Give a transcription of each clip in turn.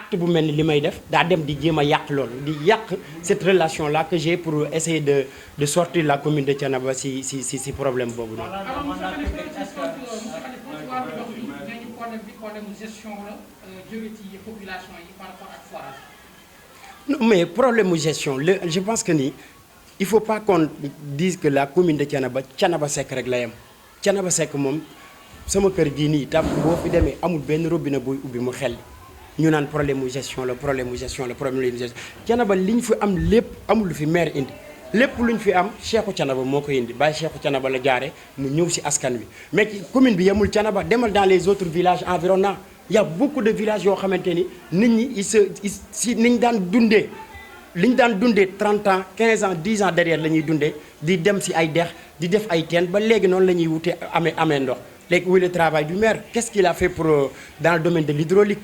acte bu mel ni li may def daa dem di jéem a yàq loolu di yàq cette relation là que j'ai pour essayer de sortir la commune de Thiénaba si problème boobu noonu. Non mais problème mu gestion je pense que ni il faut pas qu'on dise que la commune de Thiénaba Seck rek la yem Thiénaba Seck moom sama kër gii nii tam boo fi demee amul benn robinet buy ubbi mu xel ñu naan problème mu gestion la problème mu gestion la problème mu gestion Thiénaba li ñu fi am lépp amul lu fi maire indi lépp lu ñu fi am Cheikhou Thiénaba moo ko indi bàyyi Cheikhou Thiénaba la jaare mu ñëw si askan wi mais commune bi yemul Thiénaba demal dans les autres villages environnants il y a beaucoup de villages yoo xamante ni nit ñi si ni ñu daan dundee li ñu daan dundee 30 ans 15 ans 10 ans derrière la ñuy dundee di dem si ay dex di def ay teen ba léegi noonu la ñuy wute amee ndox léegi où est le travail du maire qu'est-ce qu'il a fait pour dans le domaine de l'hydraulique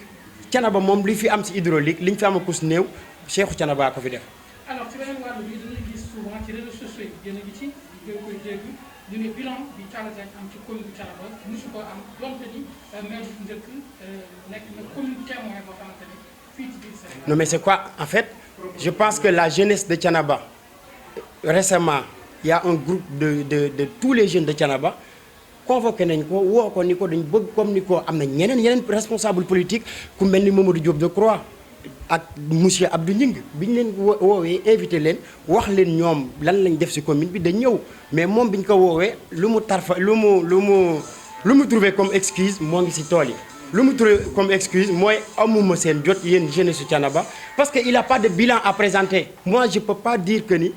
Thiénaba moom li fi am si hydraulique li ñu fi am akus néew Cheikhou Thiénaba ko fi def. alors ci beneen wàllu bi dañuy gis souvent ci réseaux sociaux yi gën a ngi ci di koy dégg ñu ne bilan bi Talla Diagne am ci commune bu Thiénaba mosu ko am donte ni maire bu njëkk nekk na commune témoin boo xamante ni fii ci biir Sénégal. Non mais c'est quoi en fait je pense que la jeunesse de Thiénaba récemment il y a un groupe de tous les jeunes de Thiénaba convoqué nañ ko woo ko ni ko dañ bëgg comme ni ko am na yeneen responsable politique ku mel ni Mamadou Diop Decroix ak monsieur Abdou Gningue bi ñu leen woowee invité leen wax leen ñoom lan lañ def ci commune bi dañ ñëw mais moom bi ñu ko woowee lu mu trouvé comme excuse moo ngi ci tool yi lu mu trouvé comme excuse mooy amuma seen jot yéen jeunesse su Thiénaba parce que il a pas de bilan à présenter moi je peux pas dire que ni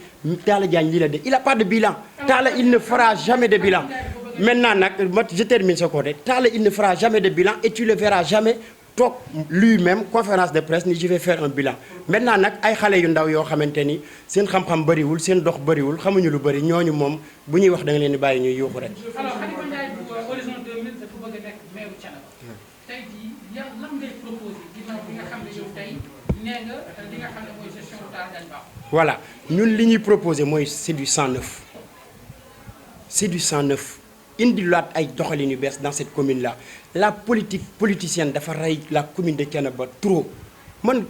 Talla Diagne lii la de il a pas de bilan Talla il ne fera jamais de bilan maintenant nag je termine ce côté Talla il ne fera jamais de bilan et tu le verras jamais toog lui-même conférence de presse ni je vais faire un bilan maintenant nag ay xale yu ndaw yoo xamante ni seen xam-xam bëriwul seen dox bëriwul xamuñu lu bëri ñooñu moom bu ñuy wax da nga leen di bàyyi ñuy yuuxu rek. alors Khalifa Ndiaye bu horizon 2000 dafa bëgg a nekk maire Thiénaba tey jii lan ngay proposé ginnaaw bi nga xam ne yow tey nee nga li nga xam ne mooy gestion bu Talla Diagne baaxul. voilà ñun li ñuy proposé mooy c'est du 109 c'est du 109. indilaat ay doxalin yu bees dans cette commune là la politique politicienne dafa rey la commune de Thiénaba trop man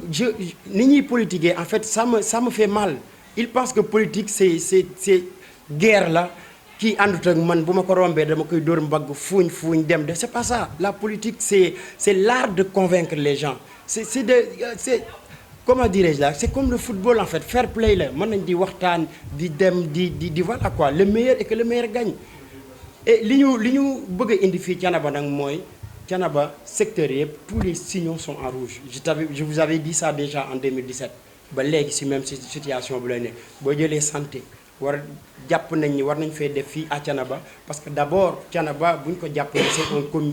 ni ñuy politiquer en fait ça me fait mal il pense que politique c'est guerre la kii àndut ak man bu ma ko rombee dama koy dóor mbagg fuuñ dem de c'est pas ça la politique c'est l'art de convaincre les gens c'est comment dirais-je là c'est comme le football en fait fair play la mën nañ di waxtaan di dem di voilà quoi le meilleur et que le meilleur gagne. et li ñu bëgg a indi fii Thiénaba nag mooy Thiénaba secteur yëpp tous les signaux sont en rouge je vous avais dit ça déjà en 2017 ba léegi si même situation bu lay ne boo jëlee santé jàpp nañ ni war nañ fee def fii à Thiénaba parce que d'abord Thiénaba bu ñu ko jàppee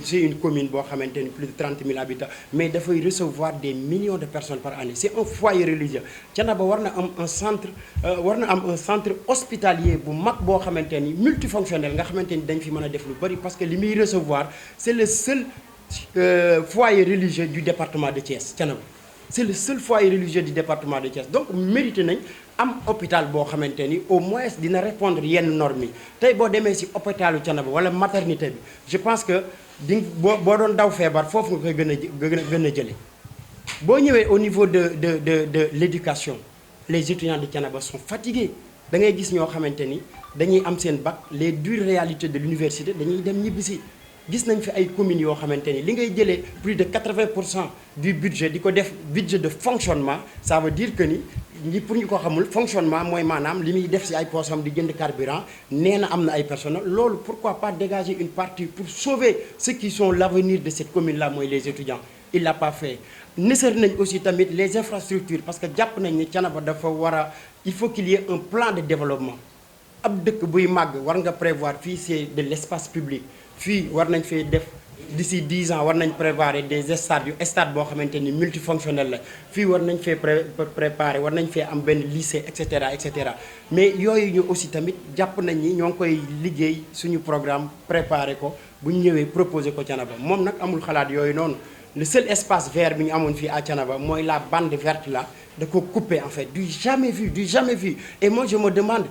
c'est une commune boo xamante ni plus de 30 000 habitants mais dafay recevoir des millions de personnes par année c'est un foyer religieux Thiénaba war na am un centre hospitalier bu mag boo xamante ni multifonctionnel nga xamante ni dañ fi mën a def lu bari parce que li muy recevoir c'est le seul foyer religieux du département de Thiès Thiénaba c'est le seul foyer religieux du département de Thiès donc mérité nañ am hôpital boo xamante ni au moins dina répondre yenn normes yi tey boo demee ci hôpitalu Thiénaba wala maternité bi je pense que boo doon daw feebar foofu nga koy gën a jëlee boo ñëwee au niveau de l'éducation les étudiants de Thiénaba sont fatigués da ngay gis ñoo xamante ni dañuy am seen bac les dures réalités de l'université dañuy dem ñibbisi gis nañ fi ay communes yoo xamante ni li ngay jëlee plus de 80% du budget di ko def budget de fonctionnement ça veut dire que ni pour ñu ko xamul fonctionnement mooy maanaam li muy def ci ay poosam di jënd carburant nee na am na ay personnel loolu pourquoi pas dégager une partie pour sauver ceux qui sont l'avenir de cette commune là mooy les étudiants il l'a pas fait nësër nañ aussi tamit les infrastructures parce que jàpp nañ ni Thiénaba dafa il faut qu'il y ait un plan de développement ab dëkk buy màgg war nga prévoir fii c'est de l'espace public fii war nañ fee def d'ici 10 ans war nañ préparer des stade boo xamante ni multifonctionnel la fii war nañ fee préparer war nañ fee am benn lycée et cetera mais yooyu ñu aussi tamit jàpp nañ ni ñoo ngi koy liggéey suñu programme préparer ko bu ñu ñëwee proposer ko Thiénaba moom nag amul xalaat yooyu noonu le seul espace vert bi ñu amoon fii à Thiénaba mooy la bande verte là da ko couper en fait du jamais vu et moi je me demande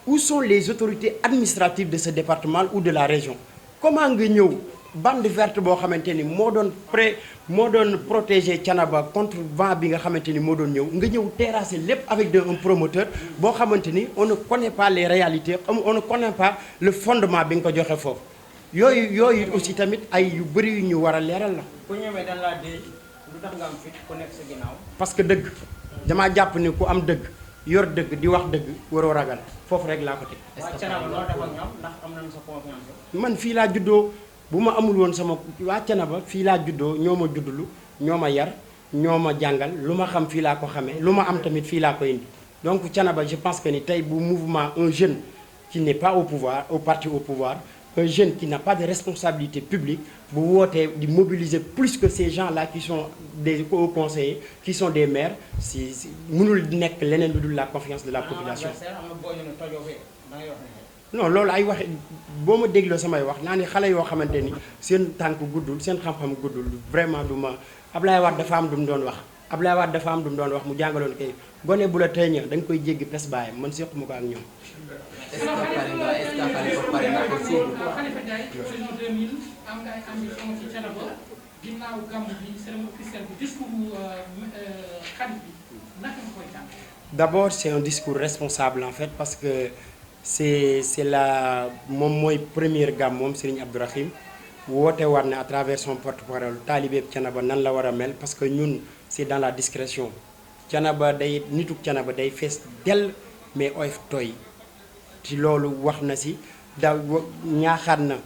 où sont les autorités administratives de ce département ou de la région comment nga ñëw bande verte boo xamante ni moo doon protéger Thiénaba contre vent bi nga xamante ni moo doon ñëw nga ñëw terrasser lépp avec un promoteur boo xamante ni on ne connaît pas les réalités on ne connaît pas le fondement bi nga ko joxe foofu yooyu aussi tamit ay yu bëri yu ñu war a leeral la. ku ñëwee dañ laa dee lu tax nga am fit ku nekk sa ginnaaw. parce que dëgg damaa jàpp ni ku am dëgg yor dëgg di wax dëgg waroo ragal foofu rek laa ko teg. est-ce que Thiénaba loo def ak ñoom ndax am nañu sa confiance. man fii laa juddoo bu ma amul woon sama waa Thiénaba fii laa juddoo ñoo ma juddulu ñoo ma yar ñoo ma jàngal lu ma xam fii laa ko xamee lu ma am tamit fii laa ko indi donc Thiénaba je pense que ni tey bu mouvement un jeune qui n'est pas au pouvoir au parti au pouvoir un jeune qui n'a pas de responsabilité publique bu wootee di mobiliser plus que ces gens-là qui sont des hauts conseillers qui sont des maires si mënul nekk leneen lu dul la confiance de la population. non loolu ay wax boo ma dégloo samay wax naa ni xale yoo xamante ni seen tànk guddul seen xam-xam guddul vraiment du ma Ablaye Wade dafa am du mu doon wax Ablaye Wade dafa am du mu doon wax mu jàngaloon kay gone bu la tëña da nga koy jéggi pes baayam man sequma ko ak ñoom. est-ce que Khalifa pare na pour suivre. Khalifa Ndiaye horizon 2000 am nga ay ambition ci Thiénaba ginnaaw gàmmu bi cérémonie officielle bi discours xalif bi naka nga koy jàng. D'abord c'est un discours responsable en fait parce que c'est la moom mooy première gàmm moom Serigne Abdourahim woote war ne à travers son porte-parole taalibe Thiénaba nan la war a mel parce que ñun c'est dans la discrétion Thiénaba day nituk Thiénaba day fees dell mais oyof tooy ci loolu wax na si da ñaaxaat na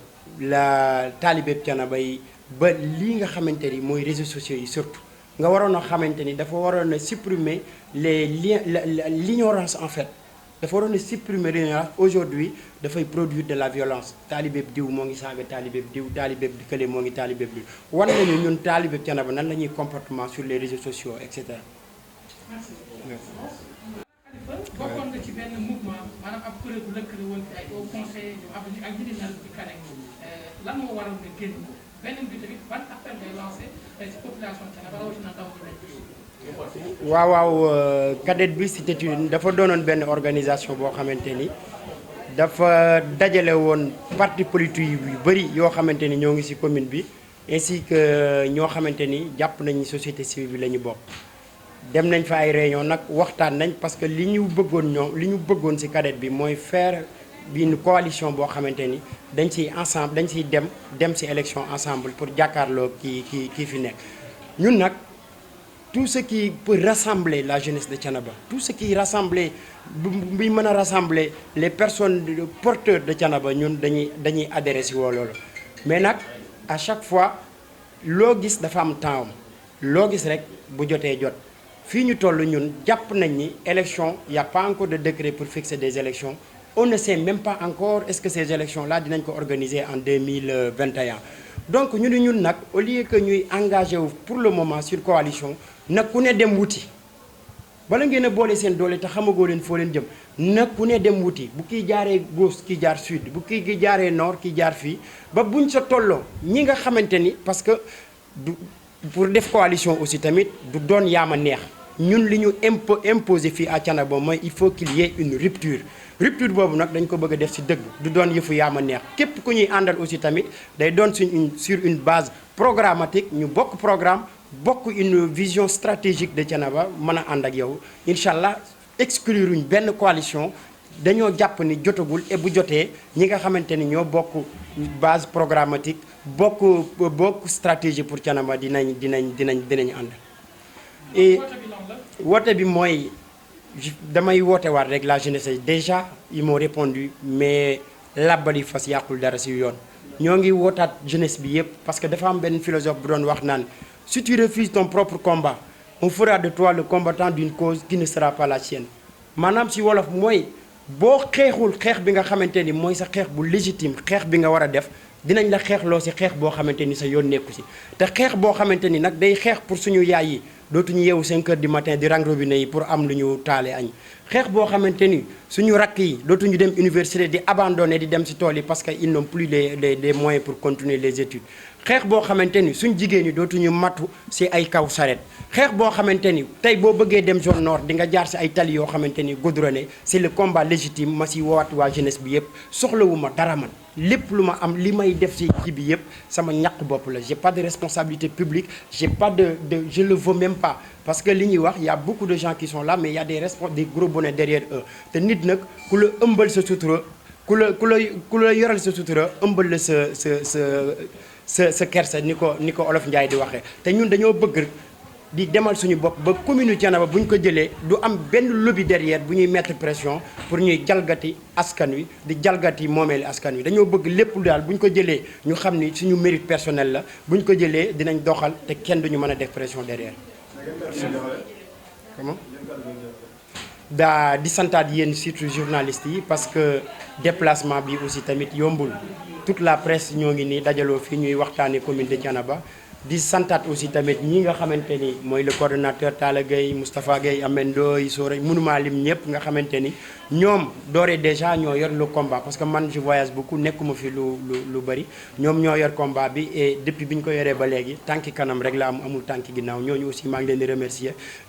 la taalibe Thiénaba yi ba lii nga xamante ni mooy réseaux sociaux yi surtout nga waroon a xamante ni dafa waroon a supprimer les liens l'ignorance en fait dafa waroon a supprimer l'ignorance aujourd'hui dafay produire de la violence taalibeeb diw moo ngi saaga taalibeeb diw taalibeeb di kële moo ngi taalibeeb diw war nañu ñun taalibeeb Thiénaba nan la ñuy comportement sur les réseaux sociaux et cetera. merci. bokkoon nga ci benn mouvement maanaam ab kuréel bu lëkkale woon fi ay au conseil yu am ak ñi di naan ci CANEC lan moo waral nga génn ko beneen bi tamit ban appel ngay lancé ci population Thiénaba rawatina ndaw ñi. waaw cadet bi c'était une dafa doonoon benn organisation boo xamante ni dafa dajale woon parti politique yu bëri yoo xamante ni ñoo ngi ci commune bi ainsi que ñoo xamante ni jàpp nañu société civile bi la ñu bokk. dem nañ fa ay réunion nag waxtaan nañ parce que li ñu bëggoon ci cadet bi mooy faire une coalition boo xamante ni dañ ciy ensemble dañ ciy dem ci élection ensemble pour jàkkaarloo kii fi nekk ñun nag tout ce qui peut rassembler la jeunesse de Thiénaba tout ce qui rassembler bi mën a rassembler les personnes porteurs de Thiénaba ñun dañuy adhérer ci woo loolu mais nag à chaque fois loo gis dafa am temps loo gis rek bu jotee jot fii ñu toll ñun jàpp nañ ni élection y a pas encore de décret pour fixer des élections on ne sait même pas encore est-ce que ces élections là dinañ ko organiser en 2021 donc ñu ni ñun nag au lieu que ñuy engagé wu pour le moment sur coalition nag ku ne dem wuti bala ngeen a boole seen doole te xamagoo leen foo leen jëm nag ku ne dem wuti bu kii jaaree gauche kii jaar sud bu kii jaaree nord kii jaar fii ba buñ sa tolloo ñi nga xamante ni parce que pour def coalition aussi tamit du doon yaama neex ñun li ñu imposer fii à Thiénaba mooy il faut qu'il y ait une rupture boobu nag dañ ko bëgg a def ci dëgg du doon yëfu yaama neex képp ku ñuy àndal aussi tamit day doon sur une base programmatique ñu bokk programme bokk une vision stratégique de Thiénaba mën a ànd ak yow incha allah excluruñ benn coalition dañoo jàpp ni jotagul et bu jotee ñi nga xamante ni ñoo bokk base programmatique bokk stratégie pour Thiénaba dinañ ànd. et woote bi mooy damay woote waat rek la jeunesse déjà ils m'ont répondu mais làbbali fas yàqul dara ci yoon ñoo ngi wootaat jeunesse bi yépp parce que dafa am benn philosophe bu doon wax naan si tu refuses ton propre combat on fera de toi le combattant d'une cause qui ne sera pas la sienne maanaam ci wolof mooy boo xeexul xeex bi nga xamante ni mooy sa xeex bu légitime xeex bi nga war a def dinañ la xeexloo ci xeex boo xamante ni sa yoon nekku ci te xeex boo xamante ni nag day xeex pour suñu yaay yi dootuñu yeewu 5 heures du matin di rang robinet yi pour am lu ñu taale añ xeex boo xamante ni suñu rakk yi dootuñu dem université di abandonné di dem ci tool yi parce que ils n'ont plus les moyens pour continuer les études xeex boo xamante ni suñ jigéen ñi dootuñu matu si ay kaw saret xeex boo xamante ni tey boo bëggee dem zone nord di nga jaar si ay tali yoo xamante ni goudronné c'est le combat légitime ma si woowaat waa jeunesse bi yëpp soxlawuma dara man lépp lu ma am li may def si kii bi yëpp sama ñàkk bopp la j'ai pas de responsabilité publique j'ai pas de je le veux même pas parce que li ñuy wax y a beaucoup de gens qui sont là mais il y a des gros bonnets derrière eux te nit nag ku la ëmbal sa sutura ku la yoral sa sutura ëmbal la sa kersa ni ko Olof Njaay di waxee te ñun dañoo bëgg di demal suñu bopp ba commune Thiénaba bu ñu ko jëlee du am benn lobby derrière bu ñuy mettre pression pour ñuy jalgati askan wi di jalgati moomeeli askan wi dañoo bëgg lépp daal bu ñu ko jëlee ñu xam ni suñu mérite personnel la bu ñu ko jëlee dinañ doxal te kenn duñu mën a def pression derrière. comment daa di santaat yéen surtout journalistes yi parce que déplacement bi aussi tamit yombul toute la presse ñoo ngi nii dajaloo fii ñuy waxtaanee commune de Thiénaba di santaat aussi tamit ñi nga xamante ni mooy le coordonnateur Talla Gueye Moustapha Gueye Amène Ndoye Sora mënuma lim ñëpp nga xamante ni ñoom doore déjà ñoo yor le combat parce que man je voyage beaucoup nekkuma fi lu bëri ñoom ñoo yor combat bi et depuis bi ñu ko yoree ba léegi tànki kanam rek la amul tànki ginnaaw ñooñu aussi maa ngi leen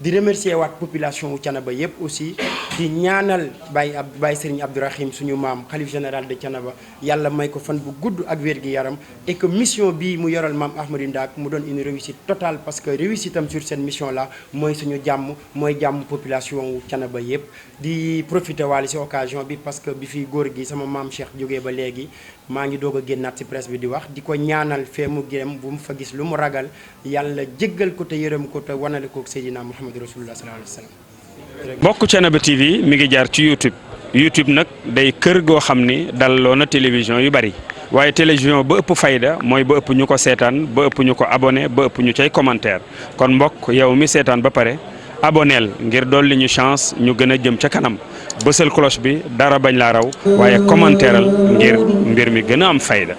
di remercier waat population wu Thiénaba yëpp aussi di ñaanal Baye Serigne Abdourahim suñu maam xalif général de Thiénaba yàlla may ko fan bu gudd ak wér gi yaram et que mission bi mu yoral maam Ahmadou Ndak mu doon une réussite totale parce que réussite am sur cette mission là mooy suñu jàmm mooy jàmm population wu Thiénaba yëpp di profiter waale ci occasion bi parce que bi fi góor gi sama maam Cheikh jógee ba léegi maa ngi doog a génnaat ci presse bi di wax di ko ñaanal fee mu gërëm bu mu fa gis lu mu ragal yàlla jéggal ko te yërëm ko te wanale ko Seydina Muhammad Rasulullah sallallahu alayhi wa sallam. mbokk Thiénaba TV mi ngi jaar ci YouTube nag day kër goo xam ni dalloo na télévision yu bari waaye télévision ba ëpp fayda mooy ba ëpp ñu ko seetaan ba ëpp ñu ko abonné ba ëpp ñu cay commentaire kon mbokk yow mi seetaan ba pare aboneel ngir dolli ñu chance ñu gën a jëm ca kanam bësal cloche bi dara bañ laa raw waaye commentéeral ngir mbir mi gën a am fayda